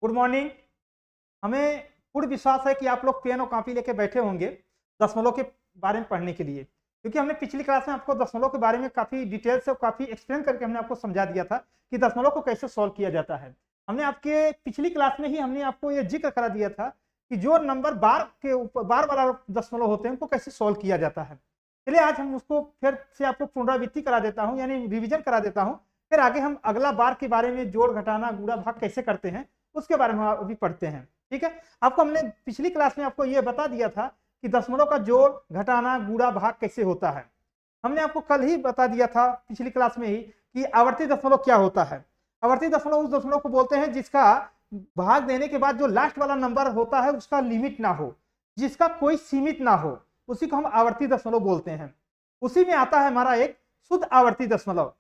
Good morning. हमें पूर्ण विश्वास है कि आप लोग पेन और कॉपी लेके बैठे होंगे दशमलव के बारे में पढ़ने के लिए, क्योंकि हमने पिछली क्लास में आपको दशमलव के बारे में काफी डिटेल से और काफी एक्सप्लेन करके हमने आपको समझा दिया था कि दशमलव को कैसे सॉल्व किया जाता है। हमने आपके पिछली क्लास में ही हमने आपको ये जिक्र करा दिया था कि जो नंबर बार के ऊपर बार वाला दशमलव होते हैं उनको कैसे सॉल्व किया जाता है। चलिए आज हम उसको फिर से आपको पुनरावृत्ति करा देता हूँ, यानी रिविजन करा देता हूँ। फिर आगे हम अगला बार के बारे में जोड़ घटाना गुणा भाग कैसे करते हैं उसके बारे में अभी पढ़ते हैं। ठीक है, आपको हमने पिछली क्लास में आपको यह बता दिया था कि दशमलव का जोड़ घटाना गुणा भाग कैसे होता है। हमने आपको कल ही बता दिया था पिछली क्लास में ही कि आवर्ती दशमलव क्या होता है। आवर्ती दशमलव उस दशमलव को बोलते हैं जिसका भाग देने के बाद जो लास्ट वाला नंबर होता है उसका लिमिट ना हो, जिसका कोई सीमित ना हो, उसी को हम आवर्ती दशमलव बोलते हैं। उसी में आता है हमारा एक शुद्ध आवर्ती दशमलव।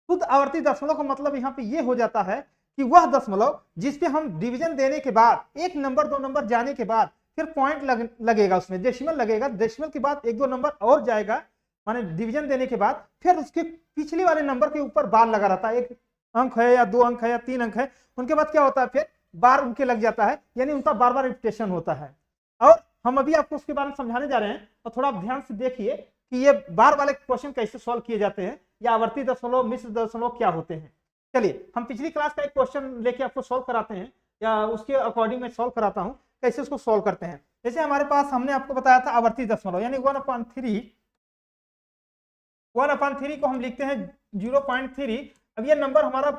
शुद्ध आवर्ती दशमलव का मतलब यहाँ पे ये हो जाता है कि वह दशमलव जिसपे हम डिवीजन देने के बाद एक नंबर दो नंबर जाने के बाद फिर पॉइंट लगेगा, उसमें डेसिमल लगेगा, डेसिमल के बाद एक दो नंबर और जाएगा, माने डिवीजन देने के बाद फिर उसके पिछले वाले नंबर के ऊपर बार लगा रहता है। एक अंक है या दो अंक है या तीन अंक है, उनके बाद क्या होता है फिर बार उनके लग जाता है, यानी उनका बार बार रिपीटेशन होता है। और हम अभी आपको उसके बारे में समझाने जा रहे हैं, और थोड़ा ध्यान से देखिए कि ये बार वाले क्वेश्चन कैसे सॉल्व किए जाते हैं, या आवर्ती दशमलव मिश्र दशमलव क्या होते हैं। चलिए हम पिछली क्लास का एक क्वेश्चन लेके आपको सॉल्व कराते हैं, या उसके अकॉर्डिंग मैं सॉल्व कराता हूं कैसे उसको सॉल्व करते हैं। जैसे हमारे पास हमने आपको बताया था आवर्ती दशमलव यानी 1/3 को हम लिखते हैं 0.3। अब ये नंबर हमारा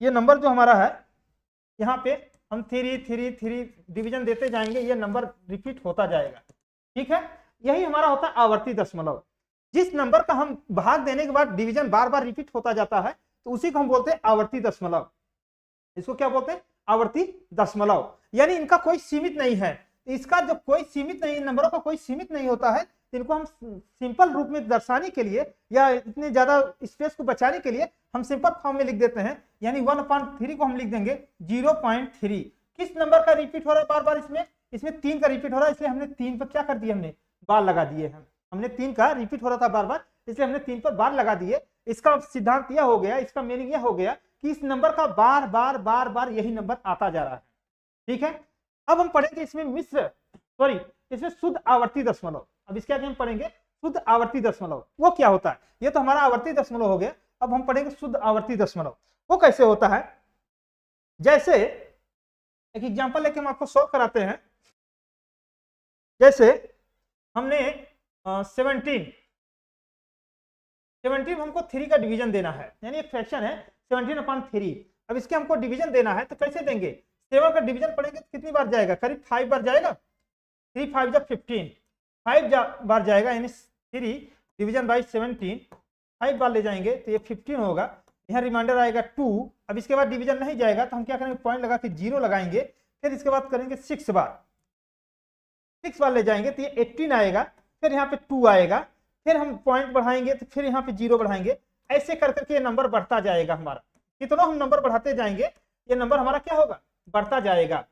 ये नंबर जो हमारा है यहाँ पे हम 3 डिवीजन देते जाएंगे, ये नंबर रिपीट होता जाएगा। ठीक है, यही हमारा होता है आवर्ती दशमलव। जिस नंबर का हम भाग देने के बाद डिवीजन बार बार रिपीट होता जाता है तो उसी को हम बोलते हैं आवर्ती दशमलव। इसको क्या बोलते हैं? आवर्ती दशमलव। यानी इनका कोई सीमित नहीं है, इसका जो कोई सीमित नहीं, नंबरों का कोई सीमित नहीं होता है। इनको हम सिंपल रूप में दर्शाने के लिए या इतने ज्यादा स्पेस को बचाने के लिए हम सिंपल फॉर्म में लिख देते हैं, यानी 1/3 को हम लिख देंगे 0.3। किस नंबर का रिपीट हो रहा है बार बार? इसमें 3 का रिपीट हो रहा है, इसलिए हमने 3 पर क्या कर दिया, हमने बार लगा दिए हैं। हमने 3 का रिपीट हो रहा था बार बार, इसलिए हमने 3 पर बार लगा दिए। इसका सिद्धांत यह हो गया, इसका मीनिंग यह हो गया कि इस नंबर का बार बार बार बार यही नंबर आता जा रहा है। ठीक है, अब हम पढ़ेंगे इसमें शुद्ध आवर्ती दशमलव। अब इसके आगे हम पढ़ेंगे शुद्ध आवर्ती दशमलव, वो क्या होता है। ये तो हमारा आवर्ती दशमलव हो गया, अब हम पढ़ेंगे शुद्ध आवर्ती दशमलव, वो कैसे होता है। जैसे एक एग्जांपल लेके हम आपको सॉल्व कराते हैं। जैसे हमने 17 हमको 3 का डिवीजन देना है, यानी एक फ्रैक्शन है 17/3। अब इसके हमको डिवीजन देना है तो कैसे देंगे? 7 का डिवीजन पढ़ेंगे तो कितनी बार जाएगा? करीब 5 बार जाएगा। 3 5 जा 15, 5 बार जाएगा, यानी 3 डिवीजन बाई 17 5 बार ले जाएंगे तो ये 15 होगा। यहाँ रिमाइंडर आएगा 2। अब इसके बाद डिवीजन नहीं जाएगा तो हम क्या करेंगे? पॉइंट लगा के 0 लगाएंगे, फिर इसके बाद करेंगे 6 बार ले जाएंगे तो ये 18 आएगा। फिर यहाँ पे 2 आएगा, फिर हम पॉइंट बढ़ाएंगे तो फिर यहाँ पे 0 बढ़ाएंगे। ऐसे कर करके ये नंबर बढ़ता जाएगा हमारा। कितना हम नंबर बढ़ाते जाएंगे ये नंबर हमारा क्या होगा? बढ़ता जाएगा।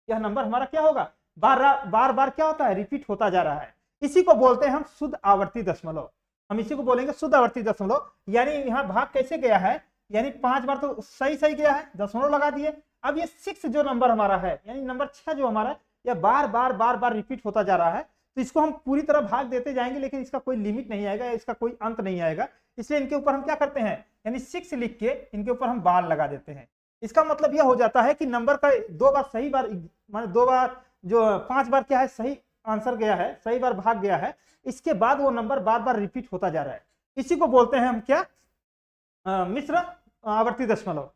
यह नंबर हमारा क्या होगा? बार बार क्या होता है? रिपीट होता जा रहा है। इसी को बोलते हैं हम शुद्ध आवर्ती दशमलव। हम इसी को बोलेंगे शुद्ध आवर्ती दशमलव। यानी यहाँ भाग कैसे गया है, यानी 5 बार तो सही गया है, दशमलव लगा दिए। अब ये 6 जो नंबर हमारा है, यानी नंबर 6 जो हमारा, यह बार बार रिपीट होता जा रहा है। तो इसको हम पूरी तरह भाग देते जाएंगे, लेकिन इसका कोई लिमिट नहीं आएगा, इसका कोई अंत नहीं आएगा। इसलिए इनके ऊपर हम क्या करते हैं, यानी 6 लिख के इनके ऊपर हम बार लगा देते हैं। इसका मतलब यह हो जाता है कि नंबर का 2 बार सही बार, माने 2 बार जो 5 बार क्या है सही आंसर गया है, सही बार भाग गया है, इसके बाद वो नंबर बार बार रिपीट होता जा रहा है। इसी को बोलते हैं हम क्या? मिश्र आवर्ती दशमलव।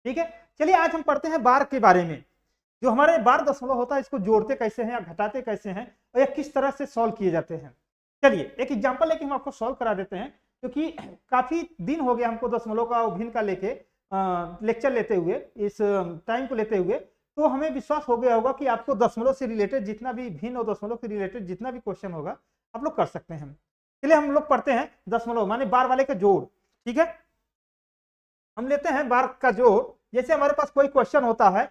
ठीक है, चलिए आज हम पढ़ते हैं बार के बारे में। जो हमारे बार दशमलव होता है इसको जोड़ते कैसे हैं या घटाते कैसे हैं, और या किस तरह से सॉल्व किए जाते हैं। चलिए एक एग्जांपल लेके हम आपको सॉल्व करा देते हैं, क्योंकि काफी दिन हो गया हमको दशमलव का और भिन्न का लेके लेक्चर लेते हुए, इस टाइम को लेते हुए। तो हमें विश्वास हो गया होगा कि आपको दशमलव से रिलेटेड जितना भी भिन्न और दशमलव से रिलेटेड जितना भी क्वेश्चन होगा आप लोग कर सकते हैं। चलिए हम लोग पढ़ते हैं दशमलव माने बार वाले का जोड़। ठीक है, हम लेते हैं बार का जोड़। जैसे हमारे पास कोई क्वेश्चन होता है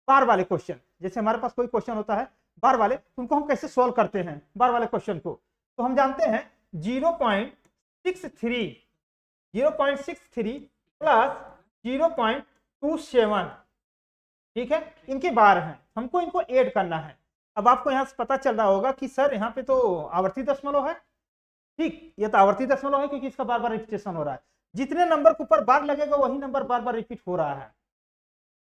बार वाले क्वेश्चन, जैसे हमारे पास कोई क्वेश्चन होता है बार वाले, उनको हम कैसे सॉल्व करते हैं बार वाले क्वेश्चन को? तो हम जानते हैं 0.63 प्लस 0.27 ठीक है, इनके बार हैं, हमको इनको ऐड करना है। अब आपको यहाँ से पता चल रहा होगा कि सर यहाँ पे तो आवर्ती दशमलव है, ठीक, ये तो आवर्ती दशमलव है क्योंकि इसका बार बार रिपीटेशन हो रहा है। जितने नंबर के ऊपर बार लगेगा वही नंबर बार बार रिपीट हो रहा है।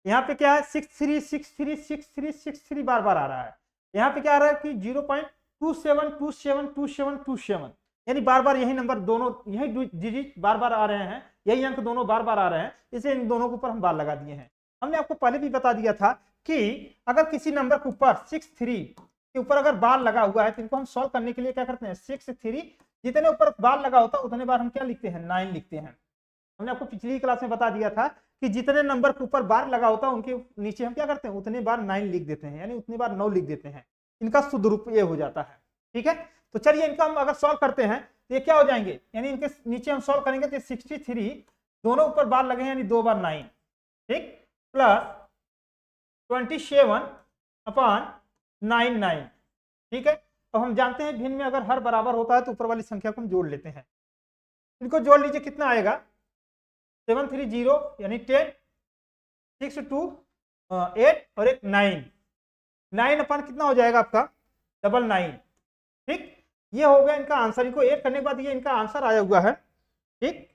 यहाँ पे क्या है 63636363 बार बार आ रहा है। यहाँ पे क्या आ रहा है कि 0.27272727 यानी बार बार यही नंबर दोनों यही डिजिट बार बार आ रहे हैं, यही अंक दोनों बार बार आ रहे हैं, इसलिए इन दोनों के ऊपर हम बार लगा दिए हैं। हमने आपको पहले भी बता दिया था कि अगर किसी नंबर के ऊपर 63 के ऊपर अगर बार लगा हुआ है तो इनको हम सॉल्व करने के लिए क्या करते हैं 63 जितने ऊपर बार लगा होता है उतने बार हम क्या लिखते हैं 9 लिखते हैं। हमने आपको पिछली क्लास में बता दिया था कि जितने नंबर के ऊपर बार लगा होता है उनके नीचे हम क्या करते हैं उतने बार 9 लिख देते हैं, यानी उतनी बार 9 लिख देते हैं। इनका शुद्ध रूप ये हो जाता है। ठीक है, तो चलिए इनका हम अगर सॉल्व करते हैं तो ये क्या हो जाएंगे, यानी इनके नीचे हम सॉल्व करेंगे तो 63 दोनों ऊपर बार लगे यानी 2 बार 9, ठीक, प्लस 27/99, ठीक है। तो हम जानते हैं भिन्न में अगर हर बराबर होता है तो ऊपर वाली संख्या को हम जोड़ लेते हैं। इनको जोड़ लीजिए, कितना आएगा 730 यानी 10, 6 2 8 और एक 9, 9 अपन कितना हो जाएगा आपका 99, ठीक। ये हो गया इनका आंसर। इनको ऐड करने के बाद ये इनका आंसर आया हुआ है, ठीक,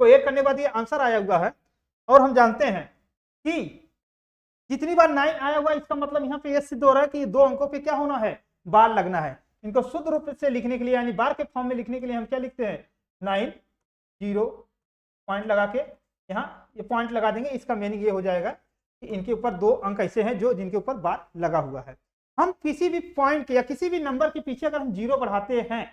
को ऐड करने के बाद ये आंसर आया हुआ है। और हम जानते हैं कि जितनी बार 9 आया हुआ है इसका मतलब यहाँ पे ये सिद्ध हो रहा है कि दो अंकों पे क्या होना है बार लगना है। इनको शुद्ध रूप से लिखने के लिए यानी बार के फॉर्म में लिखने के लिए हम क्या लिखते हैं 9 0 पॉइंट लगा के यहाँ ये पॉइंट लगा देंगे। इसका मीनिंग ये हो जाएगा कि इनके ऊपर दो अंक ऐसे हैं जो जिनके ऊपर बार लगा हुआ है। हम किसी भी पॉइंट या किसी भी नंबर के पीछे अगर हम 0 बढ़ाते हैं,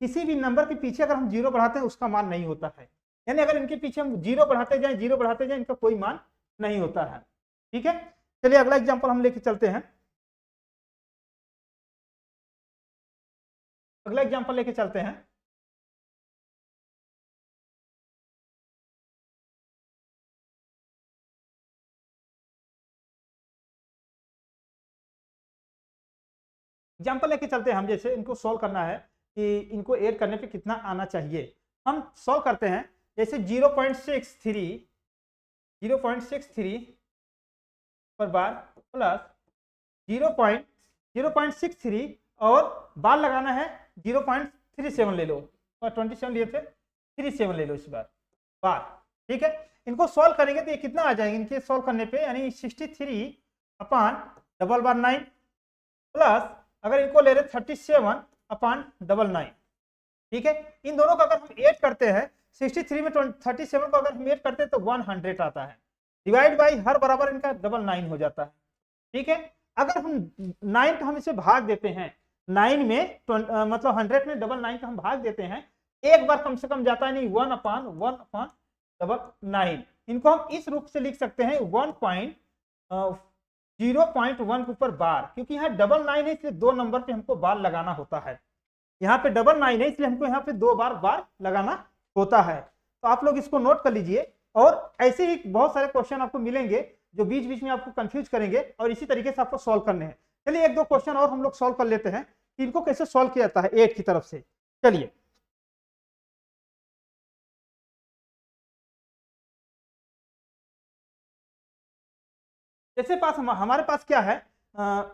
किसी भी नंबर के पीछे अगर हम 0 बढ़ाते हैं उसका मान नहीं होता है। यानी अगर इनके पीछे हम 0 बढ़ाते जाएं 0 बढ़ाते जाएं इनका कोई मान नहीं होता है। ठीक है, चलिए अगला एग्जांपल हम लेके चलते हैं। अगला एग्जांपल लेके चलते हैं। एग्जांपल लेके चलते हैं हम, जैसे इनको सॉल्व करना है कि इनको ऐड करने पे कितना आना चाहिए। हम सॉल्व करते हैं जैसे 0.63 पर बार प्लस 0.63 और बार लगाना है 0.37 ले लो और 27 लिए थे 37 ले लो इस बार। ठीक है, इनको सॉल्व करेंगे तो ये कितना आ जाएंगे इनके सॉल्व करने पे, यानी 63/9 प्लस अगर इनको ले रहे 37/9। ठीक है, इन दोनों का अगर हम ऐड करते हैं 63 में 37 को अगर हम ऐड करते हैं तो 100 आता है। डिवाइड बाई हर बराबर इनका 9 हो जाता है। ठीक है, अगर हम 9 का हम इसे भाग देते हैं 9 में मतलब 100 में 9 का हम भाग देते हैं, एक बार कम से कम जाता है नहीं 1/1/9। इनको हम इस रूप से लिख सकते हैं 1.0.1 के ऊपर बार, क्योंकि यहाँ 9 है इसलिए दो नंबर पे हमको बार लगाना होता है। यहाँ पे 9 है इसलिए हमको यहाँ पे दो बार लगाना होता है। तो आप लोग इसको नोट कर लीजिए और ऐसे ही बहुत सारे क्वेश्चन आपको मिलेंगे जो बीच बीच में आपको कंफ्यूज करेंगे और इसी तरीके से आपको सॉल्व करने हैं। चलिए एक दो क्वेश्चन और हम लोग सॉल्व कर लेते हैं कि इनको कैसे सॉल्व किया जाता है 8 की तरफ से। चलिए जैसे हमारे पास क्या है,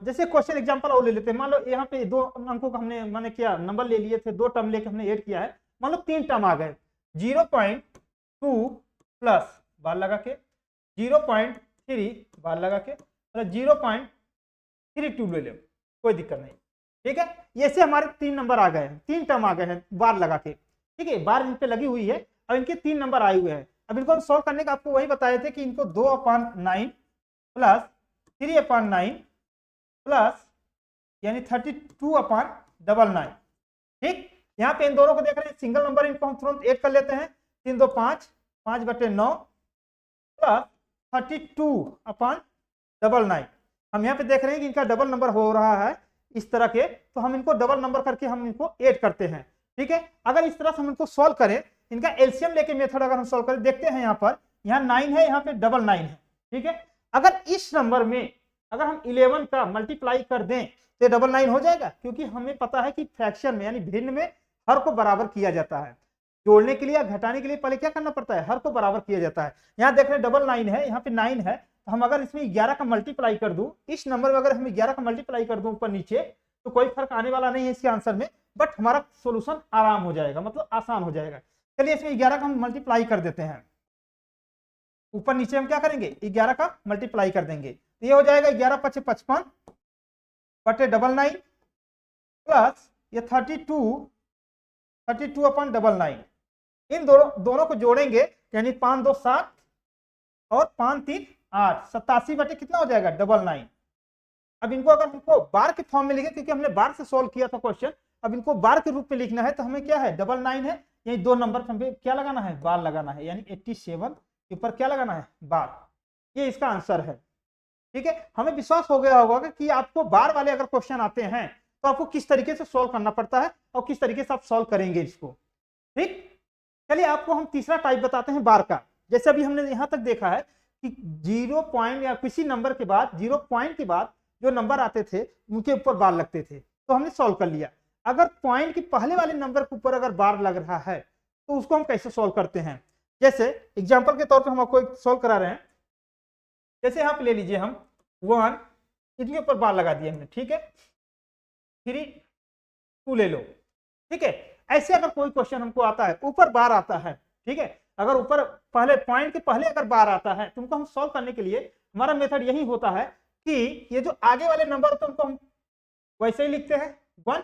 जैसे क्वेश्चन एग्जांपल और ले लेते हैं। मान लो यहाँ पे दो अंकों का हमने क्या नंबर ले लिए थे, दो टर्म लेके हमने ऐड किया है। मान लो 3 टर्म आ गए 0.2 प्लस बार लगा के 0.3 बार लगा के मतलब 0.32 ले लो, कोई दिक्कत नहीं। ठीक है, ये से हमारे 3 नंबर आ गए हैं, 3 टर्म आ गए हैं बार लगा के। ठीक है, बार इन पे लगी हुई है और इनके 3 नंबर आए हुए हैं। अब इनको सॉल्व करने का आपको वही बताए थे कि इनको 2/9 प्लस 3/9 प्लस यानी 32/9। ठीक, यहाँ पे इन दोनों को देख रहे हैं सिंगल नंबर, इनको हम तुरंत ऐड कर लेते हैं 3 2 5 5/9 प्लस 32/9। हम यहाँ पे देख रहे हैं कि इनका डबल नंबर हो रहा है इस तरह के, तो हम इनको डबल नंबर करके हम इनको ऐड करते हैं। ठीक है, अगर इस तरह से हम इनको सॉल्व करें, इनका एलसीएम लेके मेथड अगर हम सॉल्व करें, देखते हैं यहाँ पर यहाँ 9 है, यहाँ पे 9 है। ठीक है, अगर इस नंबर में अगर हम 11 का मल्टीप्लाई कर दें तो 9 हो जाएगा, क्योंकि हमें पता है कि फ्रैक्शन में यानी भिन्न में हर को बराबर किया जाता है। जोड़ने के लिए या घटाने के लिए पहले क्या करना पड़ता है, हर को बराबर किया जाता है। यहाँ देख रहे हैं 9 है, यहाँ पे 9 है तो हम अगर इसमें 11 का मल्टीप्लाई कर दूं, इस नंबर में अगर हम 11 का मल्टीप्लाई कर दूं ऊपर नीचे, तो कोई फर्क आने वाला नहीं है इसके आंसर में, बट हमारा सोल्यूशन आराम हो जाएगा, मतलब आसान हो जाएगा। चलिए इसमें 11 का हम मल्टीप्लाई कर देते हैं, ऊपर नीचे हम क्या करेंगे 11 का मल्टीप्लाई कर देंगे, तो ये हो जाएगा 11 × 5 = 55 बटे 99 प्लस ये 32/99। इन दोनों को जोड़ेंगे यानी 5 2 7 और 5 3 8, 87 बटे कितना हो जाएगा 99। अब इनको अगर हमको बार के फॉर्म में लिखे, क्योंकि हमने बार से सॉल्व किया था क्वेश्चन, अब इनको बार के रूप में लिखना है, तो हमें क्या है 99 है, यही 2 नंबर पर हमें क्या लगाना है बार लगाना है, यानी 87 के ऊपर क्या लगाना है बार। ये इसका आंसर है। ठीक है, हमें विश्वास हो गया होगा कि आपको बार वाले अगर क्वेश्चन आते हैं तो आपको किस तरीके से सॉल्व करना पड़ता है और किस तरीके से आप सॉल्व करेंगे इसको। ठीक, चलिए आपको हम तीसरा टाइप बताते हैं बार का। जैसे अभी हमने यहां तक देखा है कि 0 पॉइंट या किसी नंबर के बाद 0 पॉइंट के बाद जो नंबर आते थे उनके ऊपर बार लगते थे, तो हमने सॉल्व कर लिया। अगर पॉइंट के पहले वाले नंबर के ऊपर अगर बार लग रहा है तो उसको हम कैसे सॉल्व करते हैं। जैसे एग्जांपल के तौर पे हम आपको एक सॉल्व करा रहे हैं। जैसे यहाँ पे ले लीजिए हम 1, इनके ऊपर बार लगा दिए हमने, ठीक है, 3 2 ले लो। ठीक है, ऐसे अगर कोई क्वेश्चन हमको आता है ऊपर बार आता है, ठीक है, अगर ऊपर पहले पॉइंट के पहले अगर बार आता है तो उनको हम सॉल्व करने के लिए हमारा मेथड यही होता है कि ये जो आगे वाले नंबर होते हैं उनको हम वैसे ही लिखते हैं 1,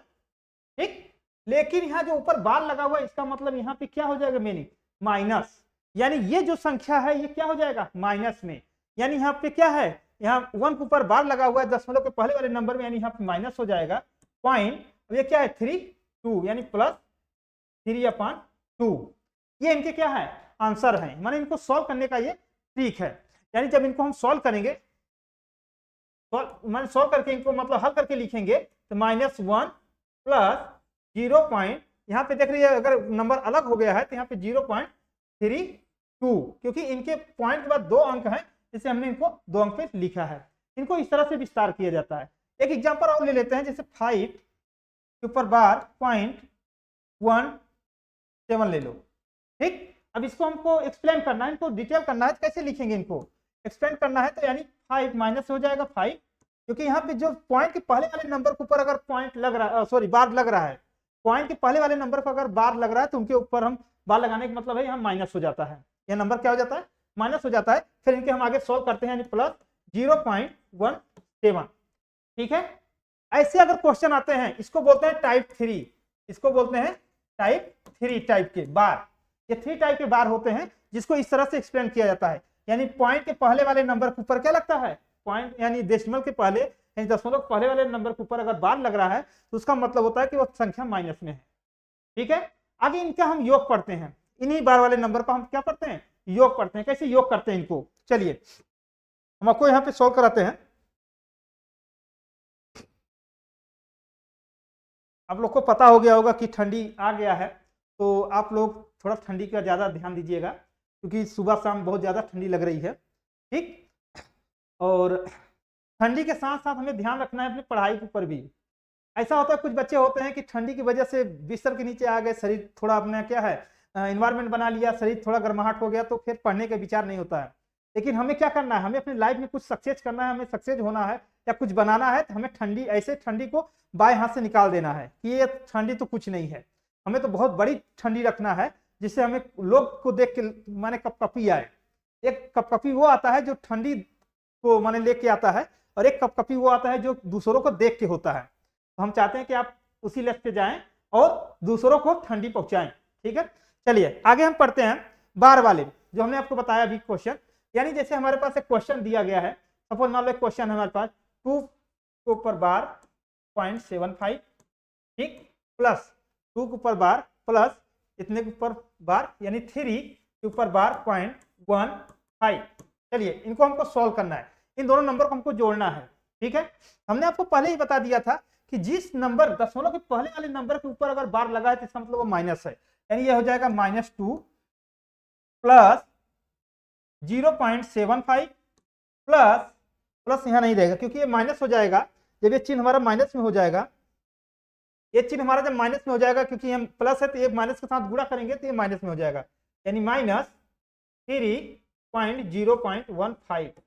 ठीक, लेकिन यहाँ जो ऊपर बार लगा हुआ है इसका मतलब यहाँ पे क्या हो जाएगा मीनिंग माइनस, यानी ये जो संख्या है ये क्या हो जाएगा माइनस में, यानी यहाँ पे क्या है, यहाँ 1 के ऊपर बार लगा हुआ है दशमलव के पहले वाले नंबर में, यानी यहाँ पे माइनस हो जाएगा पॉइंट। ये क्या है 3 2 यानी प्लस 3/2। ये इनके क्या है आंसर है, माने इनको सॉल्व करने का ये ट्रिक है। यानी जब इनको हम सॉल्व करेंगे, माने सॉल्व करके इनको मतलब हल करके लिखेंगे तो -1 प्लस 0 पॉइंट, यहाँ पे देख रही है अगर नंबर अलग हो गया है तो यहाँ पे 0.32, क्योंकि इनके पॉइंट के बाद 2 अंक हैं इसलिए हमने इनको 2 अंक पे लिखा है। इनको इस तरह से विस्तार किया जाता है। एक एग्जांपल और ले लेते हैं, जैसे 5 के ऊपर बार 0.17 ले लो। ठीक, अब इसको हमको एक्सप्लेन करना है, इनको डिटेल करना है, तो कैसे लिखेंगे इनको एक्सप्लेन करना है, तो यानी 5 माइनस हो जाएगा 5, क्योंकि यहाँ पे जो पॉइंट के पहले वाले नंबर के ऊपर अगर पॉइंट लग रहा है, सॉरी बार लग रहा है, पॉइंट के पहले वाले नंबर पर अगर बार लग रहा है तो उनके ऊपर हम बार लगाने का मतलब है यहाँ माइनस हो जाता है, यह नंबर क्या हो जाता है माइनस हो जाता है। फिर इनके हम आगे सॉल्व करते हैं, यानी प्लस 0.17। ठीक है, ऐसे अगर क्वेश्चन आते हैं इसको बोलते हैं टाइप 3, इसको बोलते हैं टाइप 3 टाइप के बार। ये 3 टाइप के बार होते हैं जिसको इस तरह से एक्सप्लेन किया जाता है, यानी पॉइंट के पहले वाले नंबर के ऊपर क्या लगता है पॉइंट, यानी डेसिमल के पहले यानी दशमलव के पहले वाले नंबर के ऊपर अगर बार लग रहा है तो उसका मतलब होता है कि वो संख्या माइनस में है। ठीक है, आगे इनका हम योग पढ़ते हैं, इन्हीं बार वाले नंबर का हम क्या पढ़ते हैं योग पढ़ते हैं। कैसे योग करते हैं इनको, चलिए हम आपको यहाँ पे सॉल्व कराते हैं। आप लोग को पता हो गया होगा कि ठंडी आ गया है, तो आप लोग थोड़ा ठंडी का ज़्यादा ध्यान दीजिएगा, क्योंकि सुबह शाम बहुत ज़्यादा ठंडी लग रही है। ठीक, और ठंडी के साथ साथ हमें ध्यान रखना है अपनी पढ़ाई के ऊपर भी। ऐसा होता है कुछ बच्चे होते हैं कि ठंडी की वजह से बिस्तर के नीचे आ गए, शरीर थोड़ा अपना क्या है इन्वायरमेंट बना लिया, शरीर थोड़ा गर्माहट हो गया, तो फिर पढ़ने का विचार नहीं होता है। लेकिन हमें क्या करना है, हमें अपनी लाइफ में कुछ सक्सेस करना है, हमें सक्सेस होना है या कुछ बनाना है, तो हमें ठंडी ऐसे ठंडी को बाएं हाथ से निकाल देना है कि ये ठंडी तो कुछ नहीं है, हमें तो बहुत बड़ी ठंडी रखना है जिससे हमें लोग को देख के माने कपकपी आए। एक कपकपी वो आता है जो ठंडी को माने लेके आता है, और एक कपकपी वो आता है जो दूसरों को देख के होता है। तो हम चाहते हैं कि आप उसी लेवल पे जाएं और दूसरों को ठंडी पहुंचाएं। ठीक है, चलिए आगे हम पढ़ते हैं बार वाले, जो हमने आपको बताया अभी क्वेश्चन। यानी जैसे हमारे पास एक क्वेश्चन दिया गया है, सपोज मान लो एक क्वेश्चन है हमारे पास 2 के ऊपर बार 0.75, ठीक, प्लस 2 के ऊपर बार प्लस इतने के ऊपर बार यानी 3 के ऊपर बार 0.15। चलिए इनको हमको सॉल्व करना है, इन दोनों नंबर को हमको जोड़ना है। ठीक है, हमने आपको पहले ही बता दिया था कि जिस नंबर दशमलव के पहले वाले नंबर के ऊपर अगर बार लगा है तो इसका मतलब वो माइनस है, यानी ये हो जाएगा -2 प्लस 0.75 प्लस यहाँ नहीं रहेगा क्योंकि ये माइनस हो जाएगा। जब ये चिन्ह हमारा माइनस में हो जाएगा, ये चिन्ह हमारा जब माइनस में हो जाएगा, क्योंकि हम प्लस है तो ये माइनस के साथ गुणा करेंगे तो ये माइनस में हो जाएगा, यानी -3.0.15।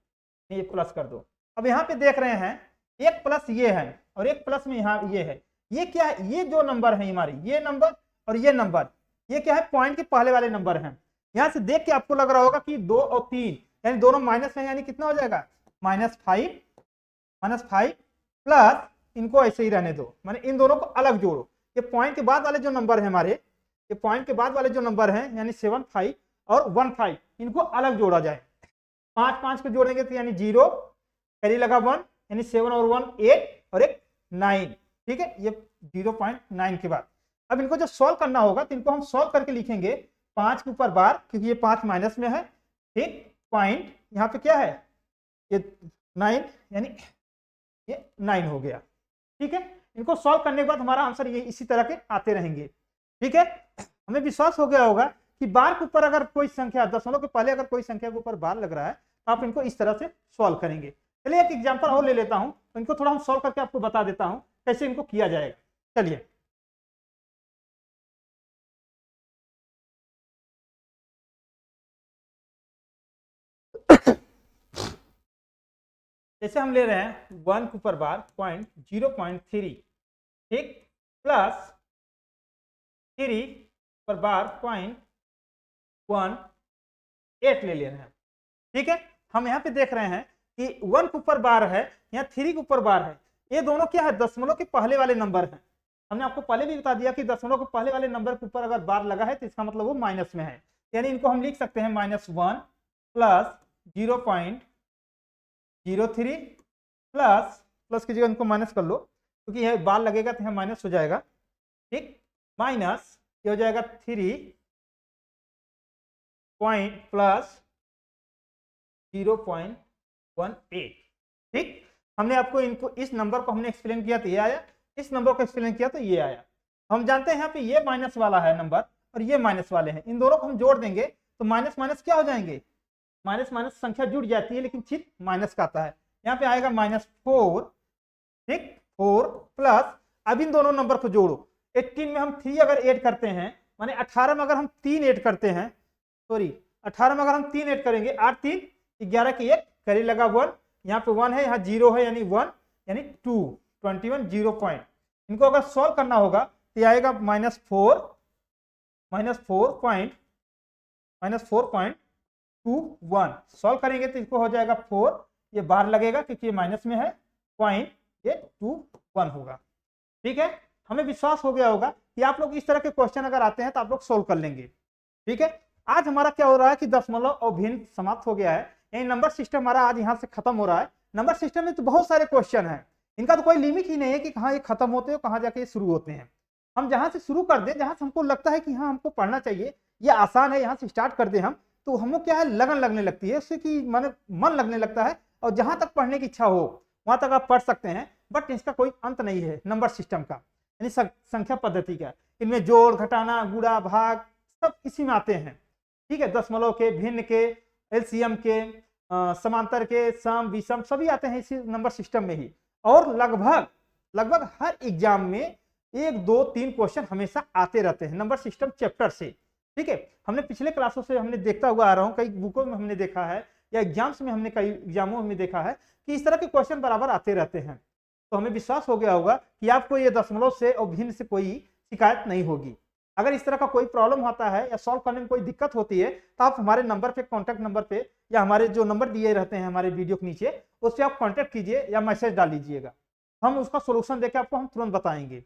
ये प्लस कर दो। अब यहाँ पे देख रहे हैं एक प्लस ये है और एक प्लस में यहाँ ये है, ये क्या है, ये जो नंबर है हमारी, ये नंबर और ये नंबर, ये क्या है, पॉइंट के पहले वाले नंबर हैं। यहाँ से देख के आपको लग रहा होगा कि 2 और 3 यानी दोनों माइनस में, यानी कितना हो जाएगा -5 प्लस इनको ऐसे ही रहने दो, माने इन दोनों को अलग जोड़ो। ये पॉइंट के बाद वाले जो नंबर है हमारे, ये पॉइंट के बाद वाले जो नंबर हैं यानी 7 5 और 1 5, इनको अलग जोड़ा जाए। 5 5 को जोड़ेंगे तो यानी 0, कैरी लगा 1 यानी 7 और 1 8 और एक 9, ठीक है, ये 0.9 के बाद। अब इनको जब सॉल्व करना होगा तो इनको हम सॉल्व करके लिखेंगे 5 के ऊपर बार, क्योंकि ये 5 माइनस में है, ठीक, पॉइंट यहाँ पे क्या है, ये 9 यानी ये 9 हो गया, ठीक है। इनको सॉल्व करने के बाद हमारा आंसर ये इसी तरह के आते रहेंगे, ठीक है। हमें विश्वास हो गया होगा कि बार के ऊपर अगर कोई संख्या, दशमलव के पहले अगर कोई संख्या के ऊपर बार लग रहा है तो आप इनको इस तरह से सॉल्व करेंगे। चलिए एक एग्जांपल और ले लेता हूं, तो इनको थोड़ा हम सॉल्व करके आपको बता देता हूं कैसे इनको किया जाएगा। चलिए जैसे हम ले रहे हैं 1 के ऊपर बार पॉइंट 0.3, ठीक, प्लस 3 पर बार .18 ले रहे हैं, ठीक है। हम यहाँ पे देख रहे हैं कि 1 के ऊपर बार है, यहाँ 3 के ऊपर बार है, ये दोनों क्या है, दशमलव के पहले वाले नंबर हैं। हमने आपको पहले भी बता दिया कि दशमलव के पहले वाले नंबर के ऊपर अगर बार लगा है तो इसका मतलब वो माइनस में है, यानी इनको हम लिख सकते हैं -1 प्लस 0.03 प्लस की जगह इनको माइनस कर लो, क्योंकि यह बार लगेगा तो यहाँ माइनस हो जाएगा, ठीक, माइनस ये हो जाएगा 3 पॉइंट प्लस 0.18, ठीक। हमने आपको इनको इस नंबर को हमने एक्सप्लेन किया तो ये आया, इस नंबर को एक्सप्लेन किया तो ये आया। हम जानते हैं यहाँ पे ये माइनस वाला है नंबर और ये माइनस वाले हैं, इन दोनों को हम जोड़ देंगे तो माइनस माइनस क्या हो जाएंगे, माइनस माइनस संख्या जुड़ जाती है लेकिन चिन्ह माइनस का आता है। यहाँ पे आएगा -4, ठीक, 4 प्लस, अब इन दोनों नंबर को जोड़ो, 18 में हम 3 अगर ऐड करते हैं, माने 18 में अगर हम 3 ऐड करते हैं, सॉरी 18 में अगर हम 3 ऐड करेंगे, 8 3 11 की 1, कैरी लगा 1, यहाँ पे 1 है, यहाँ 0 है यानी 1 यानी 2, 21 0 पॉइंट। इनको अगर सॉल्व करना होगा तो ये आएगा -4.21, सॉल्व करेंगे तो इसको हो जाएगा 4, ये बार लगेगा क्योंकि ये माइनस में है, पॉइंट ये 21 होगा, ठीक है। हमें विश्वास हो गया होगा कि आप लोग इस तरह के क्वेश्चन अगर आते हैं तो आप लोग सोल्व कर लेंगे, ठीक है। आज हमारा क्या हो रहा है कि दशमलव और भिन्न समाप्त हो गया है, यानी नंबर सिस्टम हमारा आज यहाँ से खत्म हो रहा है। नंबर सिस्टम में तो बहुत सारे क्वेश्चन हैं, इनका तो कोई लिमिट ही नहीं है कि कहाँ ये खत्म होते हैं कहाँ जाके ये शुरू होते हैं। हम जहाँ से शुरू कर दें, जहाँ से हमको लगता है कि हाँ हमको पढ़ना चाहिए, ये आसान है, यहाँ से स्टार्ट कर दें हम, तो हमको क्या है, लगन लगने लगती है उससे, कि मन लगने लगता है, और जहाँ तक पढ़ने की इच्छा हो वहाँ तक आप पढ़ सकते हैं। बट इसका कोई अंत नहीं है नंबर सिस्टम का, यानी संख्या पद्धति का। इनमें जोड़, घटाना, गुणा, भाग सब इसी में आते हैं, ठीक है। दशमलव के, भिन्न के, एलसीएम के, समांतर के, सम, विषम सभी आते हैं इसी नंबर सिस्टम में ही। और लगभग हर एग्जाम में 1 2 3 क्वेश्चन हमेशा आते रहते हैं नंबर सिस्टम चैप्टर से, ठीक है। हमने पिछले क्लासों से हमने देखता हुआ आ रहा हूँ, कई बुकों में हमने देखा है या एग्जाम्स में हमने कई एग्जामों में देखा है कि इस तरह के क्वेश्चन बराबर आते रहते हैं। तो हमें विश्वास हो गया होगा कि आपको ये दशमलव से और भिन्न से कोई शिकायत नहीं होगी। अगर इस तरह का कोई प्रॉब्लम होता है या सॉल्व करने में कोई दिक्कत होती है तो आप हमारे नंबर पे, कॉन्टैक्ट नंबर पे, या हमारे जो नंबर दिए रहते हैं हमारे वीडियो के नीचे, उस पर आप कॉन्टैक्ट कीजिए या मैसेज डाल लीजिएगा, हम उसका सोल्यूशन देकर आपको हम तुरंत बताएंगे,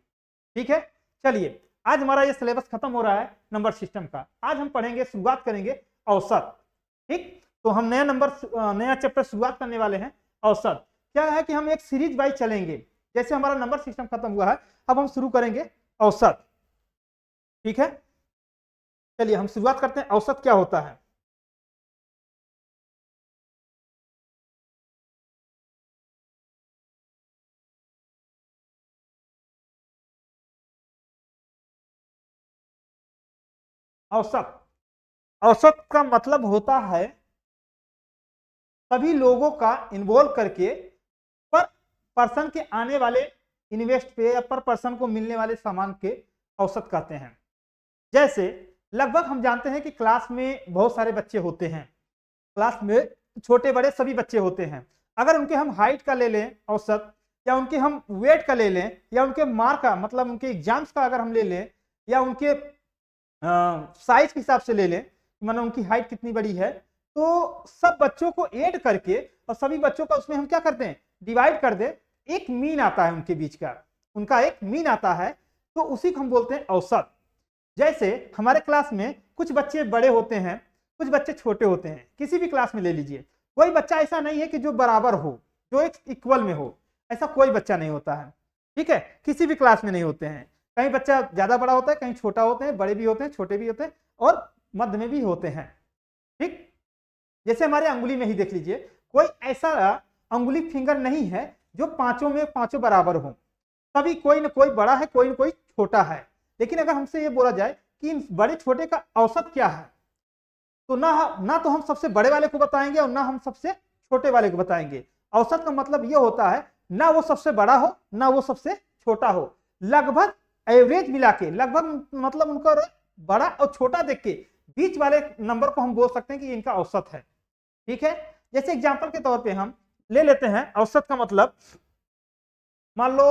ठीक है। चलिए आज हमारा ये सिलेबस खत्म हो रहा है नंबर सिस्टम का। आज हम पढ़ेंगे, शुरुआत करेंगे औसत, ठीक। तो हम नया चैप्टर शुरुआत करने वाले हैं औसत। क्या है कि हम एक सीरीज वाइज चलेंगे, जैसे हमारा नंबर सिस्टम खत्म हुआ है अब हम शुरू करेंगे औसत, ठीक है। चलिए हम शुरुआत करते हैं, औसत क्या होता है। औसत का मतलब होता है सभी लोगों का इन्वॉल्व करके पर पर्सन के आने वाले इन्वेस्ट पे या पर पर्सन को मिलने वाले सामान के औसत कहते हैं। जैसे लगभग हम जानते हैं कि क्लास में बहुत सारे बच्चे होते हैं, क्लास में छोटे बड़े सभी बच्चे होते हैं। अगर उनके हम हाइट का ले लें औसत, या उनके हम वेट का ले लें, या उनके मार्क का मतलब उनके एग्जाम्स का अगर हम ले लें, या उनके साइज के हिसाब से ले लें, मानो उनकी हाइट कितनी बड़ी है, तो सब बच्चों को ऐड करके और सभी बच्चों का उसमें हम क्या करते हैं, डिवाइड कर दे, एक मीन आता है उनके बीच का, उनका एक मीन आता है, तो उसी को हम बोलते हैं औसत। जैसे हमारे क्लास में कुछ बच्चे बड़े होते हैं, कुछ बच्चे छोटे होते हैं, किसी भी क्लास में ले लीजिए, कोई बच्चा ऐसा नहीं है कि जो बराबर हो, जो एक इक्वल में हो, ऐसा कोई बच्चा नहीं होता है, ठीक है, किसी भी क्लास में नहीं होते हैं। कहीं बच्चा ज्यादा बड़ा होता है, कहीं छोटा होते हैं, बड़े भी होते हैं, छोटे भी होते हैं, और मध्य में भी होते हैं, ठीक। जैसे हमारे अंगुली में ही देख लीजिए, कोई ऐसा अंगुली फिंगर नहीं है जो पांचों में पांचों बराबर हो, सभी कोई ना कोई बड़ा है, कोई ना कोई छोटा है। लेकिन अगर हमसे ये बोला जाए कि इन बड़े छोटे का औसत क्या है, तो ना तो हम सबसे बड़े वाले को बताएंगे और ना हम सबसे छोटे वाले को बताएंगे। औसत का मतलब ये होता है ना वो सबसे बड़ा हो ना वो सबसे छोटा हो, लगभग एवरेज मिला के, लगभग मतलब उनका बड़ा और छोटा देख के बीच वाले नंबर को हम बोल सकते हैं कि इनका औसत है, ठीक है। जैसे एग्जांपल के तौर पे हम ले लेते हैं औसत का मतलब, मान लो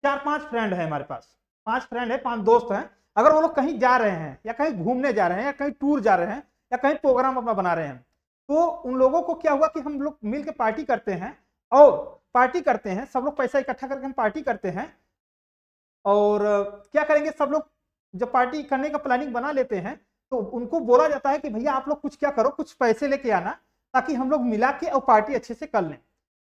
4-5 फ्रेंड है हमारे पास, 5 फ्रेंड है, 5 दोस्त हैं, अगर वो लोग कहीं जा रहे हैं या कहीं घूमने जा रहे हैं या कहीं टूर जा रहे हैं या कहीं प्रोग्राम अपना बना रहे हैं, तो उन लोगों को क्या हुआ कि हम लोग मिलकर पार्टी करते हैं, और पार्टी करते हैं सब लोग, पैसा इकट्ठा करके हम पार्टी करते हैं, और क्या करेंगे सब लोग जब पार्टी करने का प्लानिंग बना लेते हैं तो उनको बोला जाता है कि भैया आप लोग कुछ क्या करो, कुछ पैसे लेके आना ताकि हम लोग मिला के और पार्टी अच्छे से कर लें।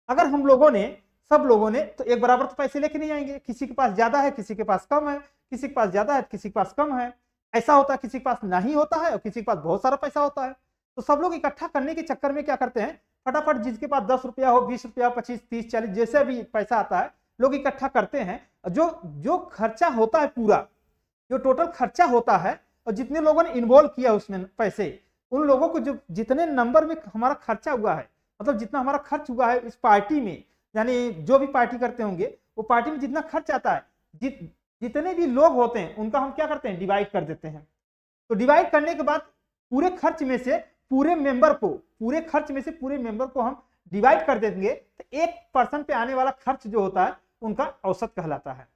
अगर हम लोगों ने सब लोगों ने तो एक बराबर तो पैसे लेके नहीं आएंगे, किसी के पास ज्यादा है, किसी के पास कम है, किसी के पास ज्यादा है, किसी के पास कम है, ऐसा होता है, किसी के पास नहीं होता है और किसी के पास बहुत सारा पैसा होता है। तो सब लोग इकट्ठा करने के चक्कर में क्या करते हैं, फटाफट जिसके पास 10 रुपया हो, 20 रुपया, 25, 30, 40 जैसे भी पैसा आता है लोग इकट्ठा करते हैं। जो खर्चा होता है पूरा, जो टोटल खर्चा होता है और जितने लोगों ने इन्वॉल्व किया उसमें पैसे, उन लोगों को जो जितने नंबर में हमारा खर्चा हुआ है, मतलब जितना हमारा खर्च हुआ है इस पार्टी में, यानी जो भी पार्टी करते होंगे वो पार्टी में जितना खर्च आता है, जितने भी लोग होते हैं उनका हम क्या करते हैं, डिवाइड कर देते हैं। तो डिवाइड करने के बाद पूरे खर्च में से पूरे मेंबर को हम डिवाइड कर देंगे, तो 1% पे आने वाला खर्च जो होता है उनका औसत कहलाता है।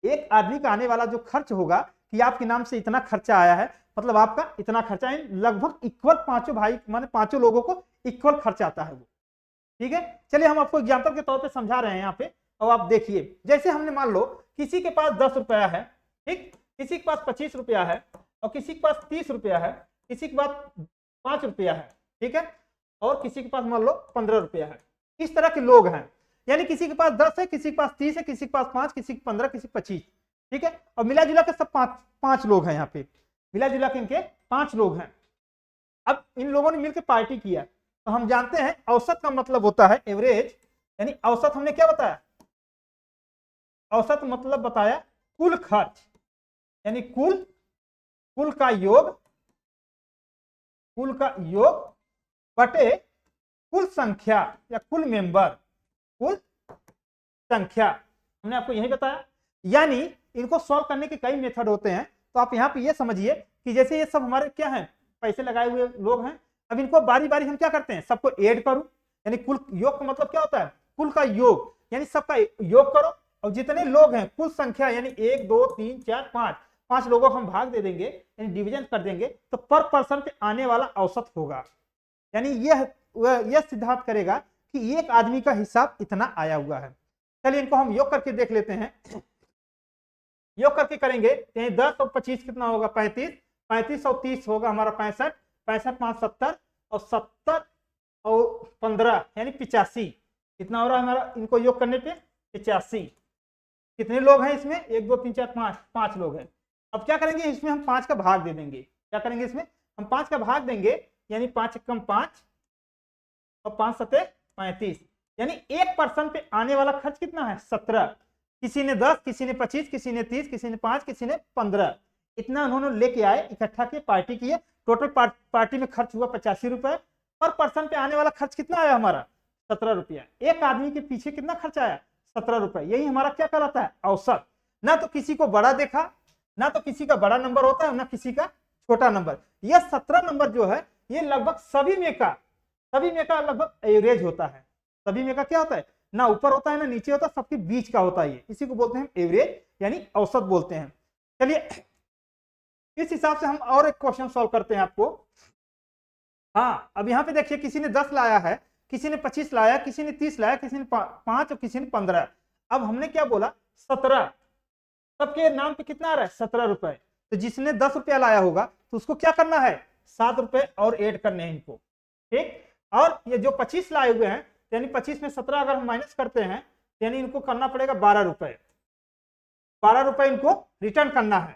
एक आदमी का आने वाला जो खर्च होगा कि आपके नाम से इतना खर्चा आया है, मतलब आपका इतना खर्चा है, लगभग इक्वल पांचों भाई माने पांचों लोगों को इक्वल खर्च आता है वो, ठीक है। चलिए हम आपको एग्जांपल के तौर पे समझा रहे हैं यहाँ पे, और आप देखिए, जैसे हमने मान लो किसी के पास 10 रुपया है, ठीक, किसी के पास 25 रुपया है, और किसी के पास 30 रुपया है, किसी के पास 5 रुपया है, ठीक है, और किसी के पास मान लो 15 रुपया है। इस तरह के लोग हैं, यानी किसी के पास 10 है, किसी के पास 30 है, किसी के पास 5, किसी के 15, किसी के 25, ठीक है, और मिला जुला के सब 5 लोग हैं यहाँ पे, मिला जुला के इनके 5 लोग हैं। अब इन लोगों ने मिलकर पार्टी किया, तो हम जानते हैं औसत का मतलब होता है एवरेज, यानी औसत हमने क्या बताया, औसत मतलब बताया कुल खर्च, यानी कुल का योग बटे कुल संख्या या कुल मेंबर, कुल संख्या, हमने आपको यही बताया। यानी इनको सॉल्व करने के कई मेथड होते हैं, तो आप यहाँ पे ये समझिए कि जैसे ये सब हमारे क्या हैं, पैसे लगाए हुए लोग हैं, अब इनको बारी बारी हम क्या करते हैं, सबको ऐड करूं, यानी कुल योग का मतलब क्या होता है, कुल का योग, यानी सबका योग करो, और जितने लोग हैं कुल संख्या, यानी 1 2 3 4 5 लोगों को हम भाग दे देंगे, यानी डिवीजन कर देंगे, तो पर पर्सन पे आने वाला औसत होगा। यानी यह सिद्धांत करेगा कि एक आदमी का हिसाब इतना आया हुआ है। चलिए इनको हम योग करके देख लेते हैं, योग करके करेंगे, यानी 10 और 25 कितना होगा, 35, 35 और 30 होगा हमारा 65, 65 5 70, और 70 और 15 यानी 85, कितना हो रहा है हमारा, इनको योग करने पे 85। कितने लोग हैं इसमें, 1 2 3 4 5 लोग हैं। अब क्या करेंगे, इसमें हम 5 का भाग दे देंगे, क्या करेंगे, इसमें हम 5 का भाग देंगे, यानी 5 कम 5 और 5 सते 35, यानी 1% पे आने वाला खर्च कितना है, 17। किसी ने 10, किसी ने 25, किसी ने 30, किसी ने 5, किसी ने 15, इतना उन्होंने लेके आए, इकट्ठा किए, पार्टी किए, टोटल पार्टी में खर्च हुआ 85 रुपए, पर पर्सन पे आने वाला खर्च कितना आया हमारा, 17 रुपया। एक आदमी के पीछे कितना खर्च आया, 17 रुपए, यही हमारा क्या कहलाता है, औसत। ना तो किसी को बड़ा देखा, ना तो किसी का बड़ा नंबर होता है, ना किसी का छोटा नंबर। यह 17 नंबर जो है ये लगभग सभी में का सभी में का लगभग एवरेज होता है। सभी में का क्या होता है, ना ऊपर होता है ना नीचे होता है, सबके बीच का होता है ये, इसी को बोलते हैं एवरेज यानी औसत बोलते हैं। चलिए इस हिसाब से हम और एक क्वेश्चन सॉल्व करते हैं आपको। हाँ अब यहाँ पे देखिए किसी ने 10 लाया है, किसी ने 25 लाया, किसी ने 30 लाया, किसी ने 5 और किसी ने 15। अब हमने क्या बोला 17, सबके नाम पे कितना आ रहा है 17 रुपए। तो जिसने 10 रुपया लाया होगा तो उसको क्या करना है 7 रुपए और ऐड करने हैं इनको, ठीक। और ये जो 25 लाए हुए हैं यानी 25 में 17 अगर हम माइनस करते हैं यानी इनको करना पड़ेगा 12 रुपए। 12 रुपए इनको रिटर्न करना है,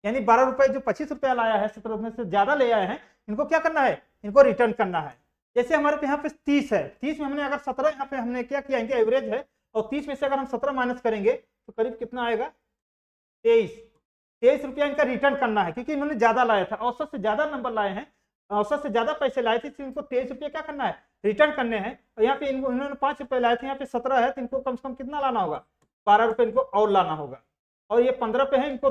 यानी 12 रुपए जो 25 रुपया लाया है 17 रुपए से ज्यादा ले आए हैं, इनको क्या करना है, इनको रिटर्न करना है। जैसे हमारे पे यहाँ पे 30 है, 30 में हमने अगर 17 यहाँ पे हमने क्या किया, इनके एवरेज है, और 30 में से अगर हम 17 माइनस करेंगे तो करीब कितना आएगा 23 रुपया इनका रिटर्न करना है, क्योंकि इन्होंने ज्यादा लाया था, औसत से ज्यादा नंबर लाए हैं, औसत से ज्यादा पैसे लाए थे, इनको 23 रुपया क्या करना है रिटर्न करने हैं। और यहाँ पे इन्होंने 5 रुपए लाए थे, यहाँ पे 17 है तो इनको कम से कम कितना लाना होगा 12 रुपए इनको और लाना होगा, और ये 15 पे है इनको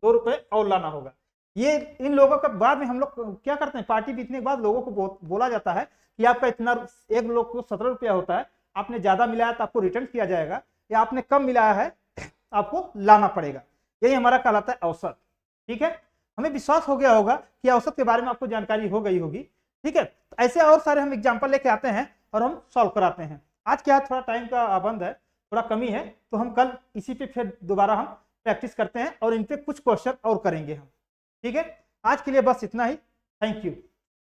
2 रुपए और लाना होगा। ये इन लोगों के बाद में हम लोग क्या करते हैं, पार्टी बीतने के बाद लोगों को बोला जाता है कि आपका इतना, एक लोग को 17 रुपया होता है, आपने ज्यादा मिलाया तो आपको रिटर्न किया जाएगा, या आपने कम मिलाया है आपको लाना पड़ेगा। यही हमारा कहलाता है औसत, ठीक है। हमें विश्वास हो गया होगा कि औसत के बारे में आपको जानकारी हो गई होगी, ठीक है। तो ऐसे और सारे हम एग्जाम्पल लेके आते हैं और हम सॉल्व कराते हैं। आज क्या है थोड़ा टाइम का पाबंद है, थोड़ा कमी है, तो हम कल इसी पे फिर दोबारा हम प्रैक्टिस करते हैं और इन पे कुछ क्वेश्चन और करेंगे हम, ठीक है। आज के लिए बस इतना ही, थैंक यू।